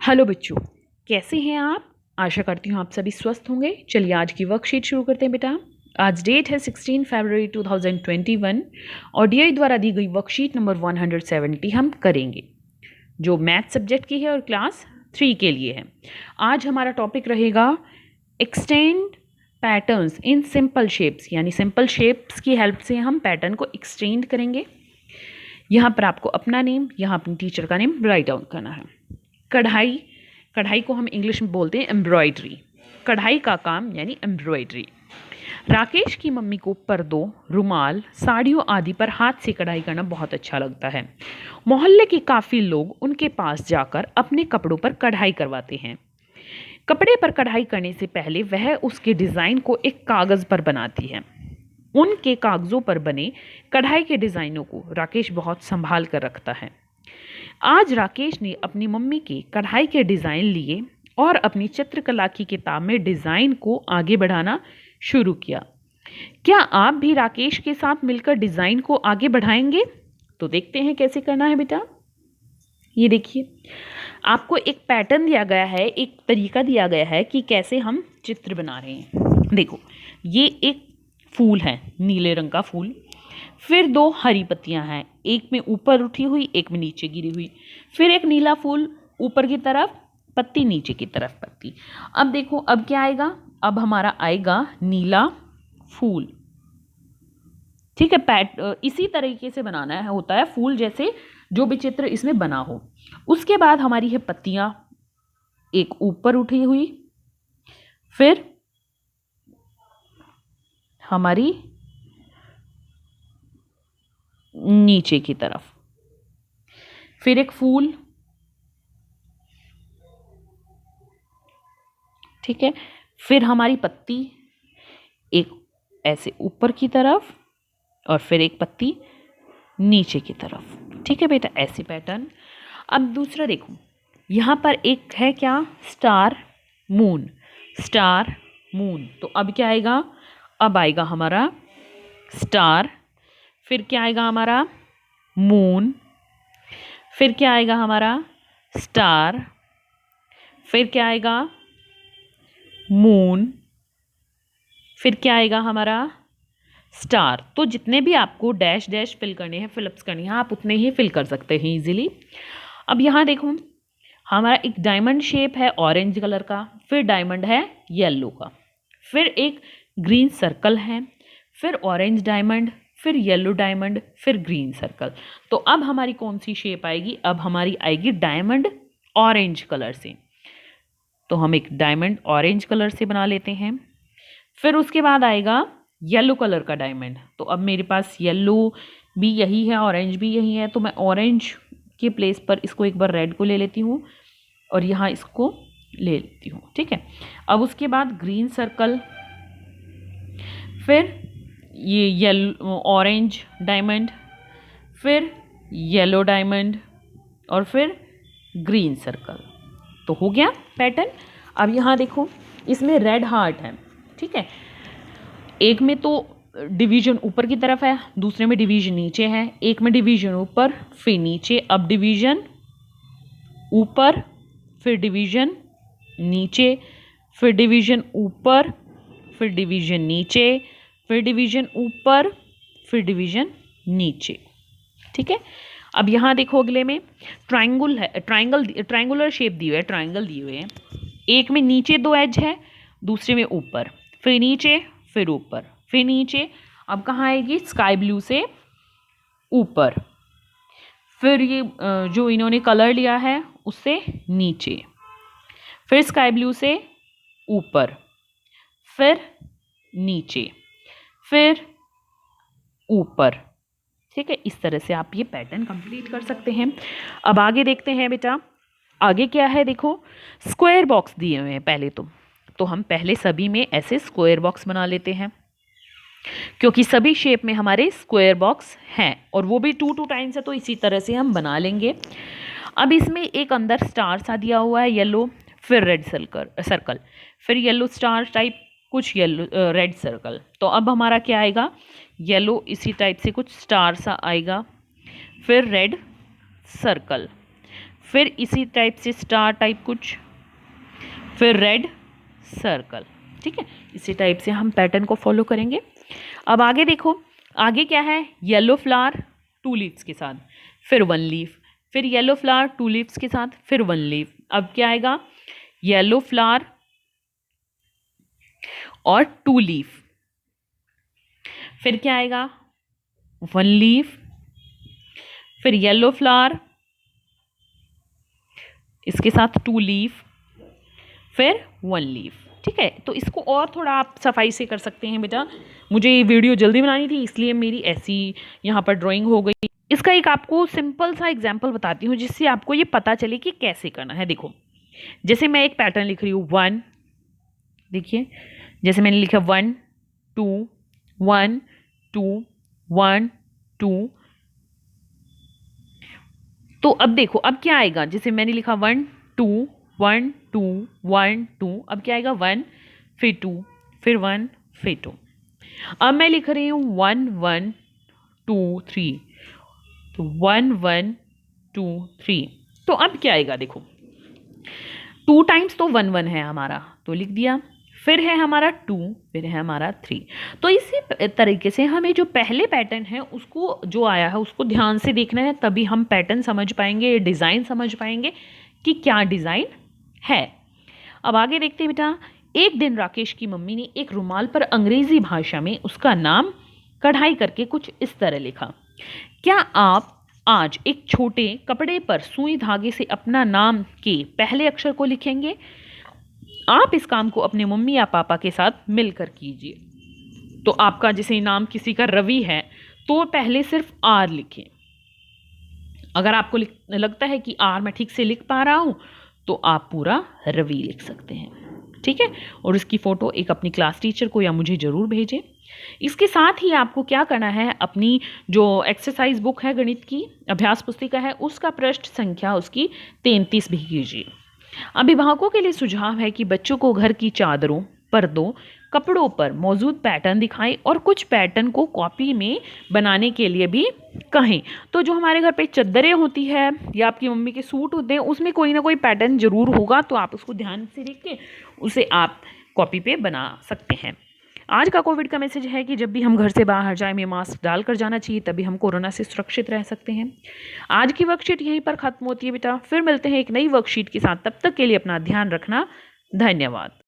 Hello बच्चों, कैसे हैं आप? आशा करती हूँ आप सभी स्वस्थ होंगे। चलिए आज की वर्कशीट शुरू करते हैं बेटा। आज डेट है 16 फरवरी 2021 और डीआई द्वारा दी गई वर्कशीट नंबर 170 हम करेंगे, जो मैथ सब्जेक्ट की है और क्लास 3 के लिए है। आज हमारा टॉपिक रहेगा extend patterns in simple shapes, यानी सिंपल शेप्स की हेल्प से हम पैटर्न को एक्सटेंड करेंगे। यहाँ पर आपको अपना नेम, यहाँ अपनी टीचर का नेम राइट डाउन करना है। कढ़ाई को हम इंग्लिश में बोलते हैं एम्ब्रॉयडरी। कढ़ाई का काम यानी एम्ब्रॉयडरी। राकेश की मम्मी को पर्दों, रुमाल, साड़ियों आदि पर हाथ से कढ़ाई करना बहुत अच्छा लगता है। मोहल्ले के काफ़ी लोग उनके पास जाकर अपने कपड़ों पर कढ़ाई करवाते हैं। कपड़े पर कढ़ाई करने से पहले वह उसके डिज़ाइन को एक कागज़ पर बनाती है। उनके कागज़ों पर बने कढ़ाई के डिज़ाइनों को राकेश बहुत संभाल कर रखता है। आज राकेश ने अपनी मम्मी के कढ़ाई के डिज़ाइन लिए और अपनी चित्रकला की किताब में डिज़ाइन को आगे बढ़ाना शुरू किया। क्या आप भी राकेश के साथ मिलकर डिज़ाइन को आगे बढ़ाएंगे? तो देखते हैं कैसे करना है बेटा। ये देखिए, आपको एक पैटर्न दिया गया है, एक तरीका दिया गया है कि कैसे हम चित्र बना रहे हैं। देखो, ये एक फूल है, नीले रंग का फूल। फिर दो हरी पत्तियां हैं, एक में ऊपर उठी हुई, एक में नीचे गिरी हुई। फिर एक नीला फूल ऊपर की तरफ, पत्ती नीचे की तरफ पत्ती। अब देखो, अब क्या आएगा? अब हमारा आएगा नीला फूल। ठीक है, इसी तरीके से बनाना है, होता है फूल जैसे जो भी चित्र इसमें बना हो। उसके बाद हमारी है पत्तियां, एक ऊपर उठी हुई, फिर हमारी नीचे की तरफ, फिर एक फूल। ठीक है, फिर हमारी पत्ती एक ऐसे ऊपर की तरफ और फिर एक पत्ती नीचे की तरफ। ठीक है बेटा, ऐसे पैटर्न। अब दूसरा देखो, यहाँ पर एक है क्या? Star moon. स्टार मून, तो अब क्या आएगा? अब आएगा हमारा स्टार, फिर क्या आएगा हमारा? मून, फिर क्या आएगा हमारा? स्टार, फिर क्या आएगा? मून, फिर क्या आएगा हमारा? स्टार। तो जितने भी आपको डैश डैश फिल करने हैं, फिलअप्स करनी है, आप उतने ही फिल कर सकते हैं इजीली। अब यहाँ देखो, हमारा एक डायमंड शेप है ऑरेंज कलर का, फिर डायमंड है येलो का, फिर एक ग्रीन सर्कल है, फिर ऑरेंज डायमंड, फिर येलो डायमंड, फिर ग्रीन सर्कल। तो अब हमारी कौन सी शेप आएगी? अब हमारी आएगी डायमंड ऑरेंज कलर से। तो हम एक डायमंड ऑरेंज कलर से बना लेते हैं। फिर उसके बाद आएगा येलो कलर का डायमंड। तो अब मेरे पास येलो भी यही है, ऑरेंज भी यही है, तो मैं ऑरेंज के प्लेस पर इसको एक बार रेड को ले लेती हूँ और यहाँ इसको ले लेती हूँ। ठीक है, अब उसके बाद ग्रीन सर्कल, फिर ये येलो ऑरेंज डायमंड, फिर येलो डायमंड और फिर ग्रीन सर्कल। तो हो गया पैटर्न। अब यहाँ देखो, इसमें रेड हार्ट है। ठीक है, एक में तो डिवीजन ऊपर की तरफ है, दूसरे में डिवीजन नीचे है, एक में डिवीजन ऊपर फिर नीचे, अब डिवीजन ऊपर फिर डिवीजन नीचे, फिर डिवीजन ऊपर फिर डिवीजन नीचे, फिर डिवीजन ऊपर फिर डिवीजन नीचे। ठीक है, अब यहाँ देखो, अगले में ट्राइंगल है, ट्राइंगुलर शेप दी हुई है, ट्राइंगल दिए हुए हैं। एक में नीचे दो एज है, दूसरे में ऊपर, फिर नीचे, फिर ऊपर, फिर नीचे। अब कहाँ आएगी? स्काई ब्लू से ऊपर, फिर ये जो इन्होंने कलर लिया है उससे नीचे, फिर स्काई ब्लू से ऊपर, फिर नीचे, फिर ऊपर। ठीक है, इस तरह से आप ये पैटर्न कंप्लीट कर सकते हैं। अब आगे देखते हैं बेटा, आगे क्या है? देखो, स्क्वायर बॉक्स दिए हुए हैं पहले तो हम पहले सभी में ऐसे स्क्वायर बॉक्स बना लेते हैं, क्योंकि सभी शेप में हमारे स्क्वायर बॉक्स हैं और वो भी 2 टाइम्स है, तो इसी तरह से हम बना लेंगे। अब इसमें एक अंदर स्टार सा दिया हुआ है येलो, फिर रेड सर्कल, फिर येलो स्टार टाइप, कुछ येलो रेड सर्कल। तो अब हमारा क्या आएगा? येलो इसी टाइप से कुछ स्टार सा आएगा, फिर रेड सर्कल, फिर इसी टाइप से स्टार टाइप कुछ, फिर रेड सर्कल। ठीक है, इसी टाइप से हम पैटर्न को फॉलो करेंगे। अब आगे देखो, आगे क्या है, येलो फ्लावर 2 लीव्स के साथ, फिर 1 लीफ, फिर येलो फ्लावर 2 लीव्स के साथ, फिर 1 लीफ। अब क्या आएगा, येलो फ्लावर और 2 लीफ, फिर क्या आएगा 1 लीफ, फिर येलो फ्लावर इसके साथ 2 लीफ, फिर 1 लीफ। ठीक है, तो इसको और थोड़ा आप सफाई से कर सकते हैं बेटा। मुझे ये वीडियो जल्दी बनानी थी इसलिए मेरी ऐसी यहाँ पर ड्राइंग हो गई। इसका एक आपको सिंपल सा एग्जांपल बताती हूँ जिससे आपको ये पता चले कि कैसे करना है। देखो, जैसे मैं एक पैटर्न लिख रही हूँ 1, देखिए जैसे मैंने लिखा 1 2 1 2 1 2। तो अब देखो, अब क्या आएगा, जैसे मैंने लिखा 1 2 1 2 1 2, अब क्या आएगा 1 फिर 2 फिर 1 फिर 2। अब मैं लिख रही हूँ 1 1 2 3, तो 1 1 2 3। तो अब क्या आएगा, देखो 2 टाइम्स तो 1 1 है हमारा, तो लिख दिया, फिर है हमारा 2, फिर है हमारा 3। तो इसी तरीके से हमें जो पहले पैटर्न है उसको जो आया है उसको ध्यान से देखना है, तभी हम पैटर्न समझ पाएंगे, डिज़ाइन समझ पाएंगे कि क्या डिज़ाइन है। अब आगे देखते हैं बेटा। एक दिन राकेश की मम्मी ने एक रुमाल पर अंग्रेजी भाषा में उसका नाम कढ़ाई करके कुछ इस तरह लिखा। क्या आप आज एक छोटे कपड़े पर सुई धागे से अपना नाम के पहले अक्षर को लिखेंगे? आप इस काम को अपने मम्मी या पापा के साथ मिलकर कीजिए। तो आपका जैसे नाम किसी का रवि है तो पहले सिर्फ आर लिखें। अगर आपको लगता है कि आर मैं ठीक से लिख पा रहा हूँ तो आप पूरा रवि लिख सकते हैं। ठीक है, और इसकी फ़ोटो एक अपनी क्लास टीचर को या मुझे ज़रूर भेजें। इसके साथ ही आपको क्या करना है, अपनी जो एक्सरसाइज बुक है गणित की अभ्यास पुस्तिका है उसका पृष्ठ संख्या उसकी 33 भी कीजिए। अभिभावकों के लिए सुझाव है कि बच्चों को घर की चादरों, पर्दों, कपड़ों पर मौजूद पैटर्न दिखाएं और कुछ पैटर्न को कॉपी में बनाने के लिए भी कहें। तो जो हमारे घर पे चद्दरें होती है या आपकी मम्मी के सूट होते हैं उसमें कोई ना कोई पैटर्न जरूर होगा, तो आप उसको ध्यान से देख के उसे आप कॉपी पे बना सकते हैं। आज का कोविड का मैसेज है कि जब भी हम घर से बाहर जाए हमें मास्क डालकर जाना चाहिए, तभी हम कोरोना से सुरक्षित रह सकते हैं। आज की वर्कशीट यहीं पर खत्म होती है बेटा, फिर मिलते हैं एक नई वर्कशीट के साथ। तब तक के लिए अपना ध्यान रखना। धन्यवाद।